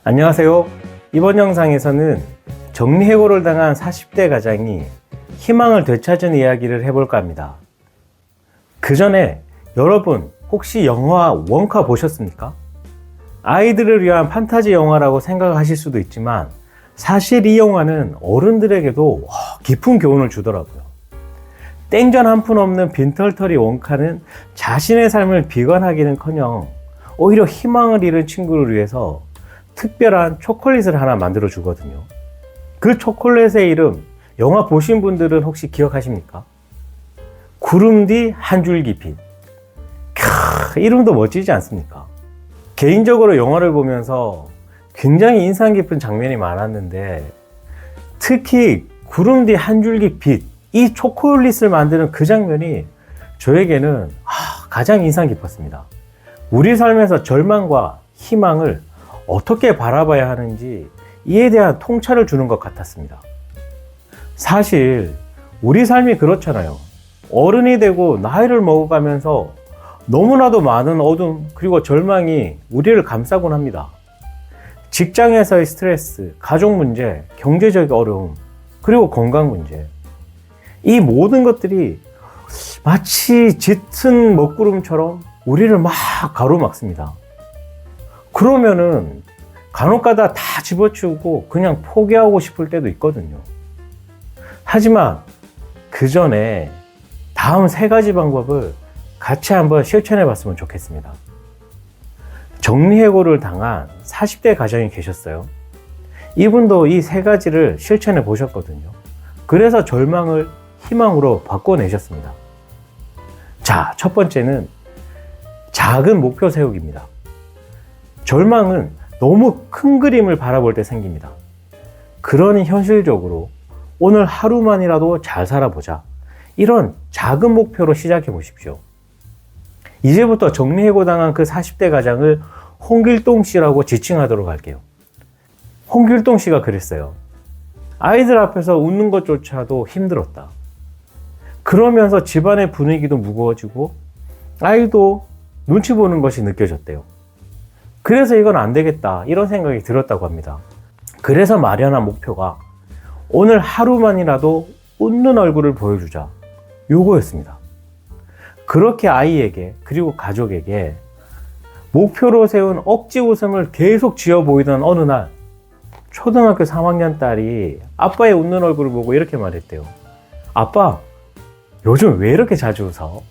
안녕하세요. 이번 영상에서는 정리해고를 당한 40대 가장이 희망을 되찾은 이야기를 해볼까 합니다. 그 전에 여러분 혹시 영화 원카 보셨습니까? 아이들을 위한 판타지 영화라고 생각하실 수도 있지만 사실 이 영화는 어른들에게도 깊은 교훈을 주더라고요. 땡전 한 푼 없는 빈털터리 원카는 자신의 삶을 비관하기는커녕 오히려 희망을 잃은 친구를 위해서 특별한 초콜릿을 하나 만들어 주거든요. 그 초콜릿의 이름 영화 보신 분들은 혹시 기억하십니까? 구름 뒤 한 줄기 빛. 이름도 멋지지 않습니까? 개인적으로 영화를 보면서 굉장히 인상 깊은 장면이 많았는데 특히 구름 뒤 한 줄기 빛, 이 초콜릿을 만드는 그 장면이 저에게는 가장 인상 깊었습니다. 우리 삶에서 절망과 희망을 어떻게 바라봐야 하는지 이에 대한 통찰을 주는 것 같았습니다. 사실 우리 삶이 그렇잖아요. 어른이 되고 나이를 먹어가면서 너무나도 많은 어둠 그리고 절망이 우리를 감싸곤 합니다. 직장에서의 스트레스, 가족 문제, 경제적 어려움, 그리고 건강 문제. 이 모든 것들이 마치 짙은 먹구름처럼 우리를 막 가로막습니다. 그러면은 간혹가다 다 집어치우고 그냥 포기하고 싶을 때도 있거든요. 하지만 그 전에 다음 3가지 방법을 같이 한번 실천해 봤으면 좋겠습니다. 정리해고를 당한 40대 가장이 계셨어요. 이분도 이 3가지를 실천해 보셨거든요. 그래서 절망을 희망으로 바꿔내셨습니다. 자, 첫 번째는 작은 목표 세우기입니다. 절망은 너무 큰 그림을 바라볼 때 생깁니다. 그러니 현실적으로 오늘 하루만이라도 잘 살아보자. 이런 작은 목표로 시작해 보십시오. 이제부터 정리해고 당한 그 40대 가장을 홍길동 씨라고 지칭하도록 할게요. 홍길동 씨가 그랬어요. 아이들 앞에서 웃는 것조차도 힘들었다. 그러면서 집안의 분위기도 무거워지고 아이도 눈치 보는 것이 느껴졌대요. 그래서 이건 안 되겠다 이런 생각이 들었다고 합니다. 그래서 마련한 목표가 오늘 하루만이라도 웃는 얼굴을 보여주자, 요거였습니다. 그렇게 아이에게 그리고 가족에게 목표로 세운 억지 웃음을 계속 지어 보이던 어느 날 초등학교 3학년 딸이 아빠의 웃는 얼굴을 보고 이렇게 말했대요. 아빠, 요즘 왜 이렇게 자주 웃어?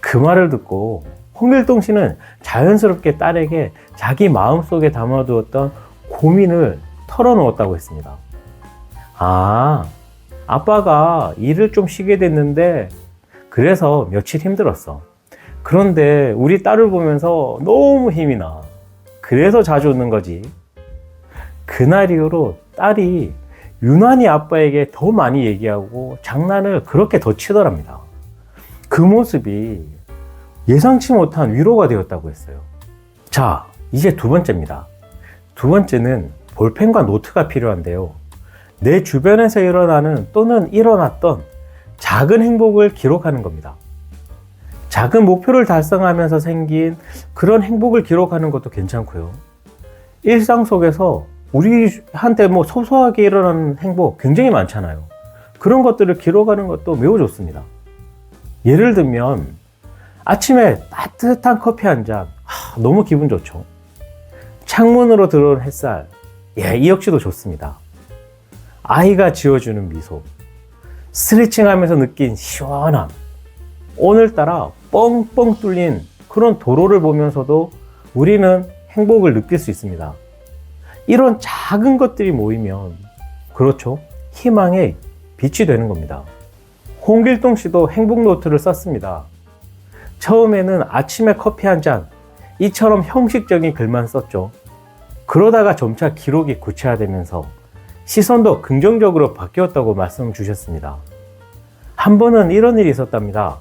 그 말을 듣고 홍길동 씨는 자연스럽게 딸에게 자기 마음속에 담아두었던 고민을 털어놓았다고 했습니다. 아빠가 일을 좀 쉬게 됐는데 그래서 며칠 힘들었어. 그런데 우리 딸을 보면서 너무 힘이 나. 그래서 자주 웃는 거지. 그날 이후로 딸이 유난히 아빠에게 더 많이 얘기하고 장난을 그렇게 더 치더랍니다. 그 모습이 예상치 못한 위로가 되었다고 했어요. 자, 이제 2번째입니다. 2번째는 볼펜과 노트가 필요한데요. 내 주변에서 일어나는 또는 일어났던 작은 행복을 기록하는 겁니다. 작은 목표를 달성하면서 생긴 그런 행복을 기록하는 것도 괜찮고요. 일상 속에서 우리한테 소소하게 일어나는 행복 굉장히 많잖아요. 그런 것들을 기록하는 것도 매우 좋습니다. 예를 들면 아침에 따뜻한 커피 한 잔, 너무 기분 좋죠. 창문으로 들어오는 햇살, 이 역시도 좋습니다. 아이가 지어주는 미소, 스트레칭하면서 느낀 시원함, 오늘따라 뻥뻥 뚫린 그런 도로를 보면서도 우리는 행복을 느낄 수 있습니다. 이런 작은 것들이 모이면 그렇죠, 희망의 빛이 되는 겁니다. 홍길동 씨도 행복 노트를 썼습니다. 처음에는 아침에 커피 한 잔, 이처럼 형식적인 글만 썼죠. 그러다가 점차 기록이 구체화되면서 시선도 긍정적으로 바뀌었다고 말씀 주셨습니다. 한 번은 이런 일이 있었답니다.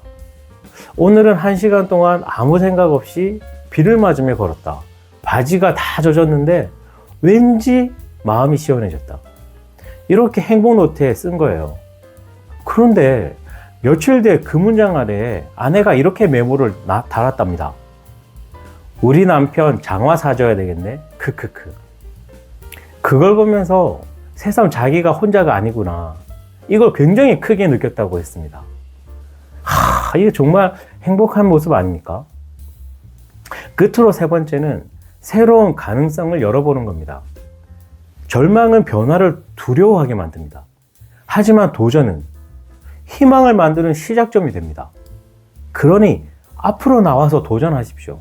오늘은 1시간 동안 아무 생각 없이 비를 맞으며 걸었다. 바지가 다 젖었는데 왠지 마음이 시원해졌다. 이렇게 행복 노트에 쓴 거예요. 그런데 며칠 뒤에 그 문장 아래에 아내가 이렇게 메모를 달았답니다. 우리 남편 장화 사줘야 되겠네. 크크크. 그걸 보면서 새삼 자기가 혼자가 아니구나, 이걸 굉장히 크게 느꼈다고 했습니다. 이게 정말 행복한 모습 아닙니까? 끝으로 세 번째는 새로운 가능성을 열어보는 겁니다. 절망은 변화를 두려워하게 만듭니다. 하지만 도전은 희망을 만드는 시작점이 됩니다. 그러니 앞으로 나와서 도전하십시오.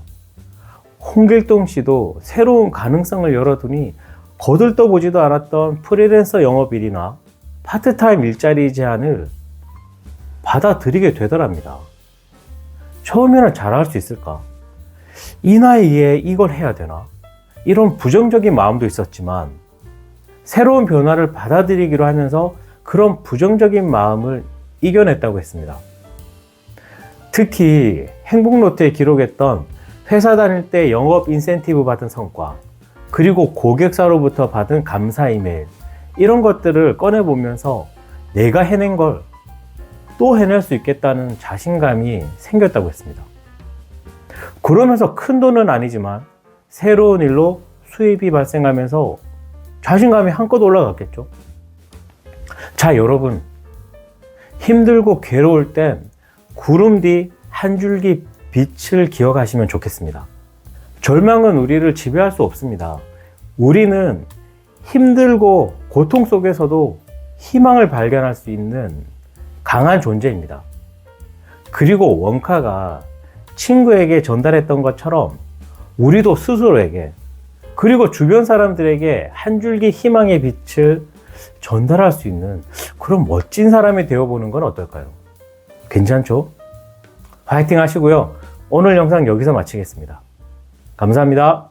홍길동 씨도 새로운 가능성을 열어두니 거들떠보지도 않았던 프리랜서 영업일이나 파트타임 일자리 제안을 받아들이게 되더랍니다. 처음에는 잘할 수 있을까? 이 나이에 이걸 해야 되나? 이런 부정적인 마음도 있었지만 새로운 변화를 받아들이기로 하면서 그런 부정적인 마음을 이겨냈다고 했습니다. 특히 행복노트에 기록했던 회사 다닐 때 영업 인센티브 받은 성과, 그리고 고객사로부터 받은 감사 이메일, 이런 것들을 꺼내보면서 내가 해낸 걸 또 해낼 수 있겠다는 자신감이 생겼다고 했습니다. 그러면서 큰 돈은 아니지만 새로운 일로 수입이 발생하면서 자신감이 한껏 올라갔겠죠. 자, 여러분, 힘들고 괴로울 땐 구름 뒤 한 줄기 빛을 기억하시면 좋겠습니다. 절망은 우리를 지배할 수 없습니다. 우리는 힘들고 고통 속에서도 희망을 발견할 수 있는 강한 존재입니다. 그리고 원카가 친구에게 전달했던 것처럼 우리도 스스로에게, 그리고 주변 사람들에게 한 줄기 희망의 빛을 전달할 수 있는 그런 멋진 사람이 되어보는 건 어떨까요? 괜찮죠? 화이팅 하시고요. 오늘 영상 여기서 마치겠습니다. 감사합니다.